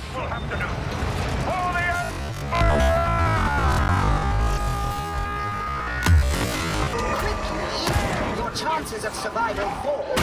That will have to do. For the Quickly, your chances of survival fall.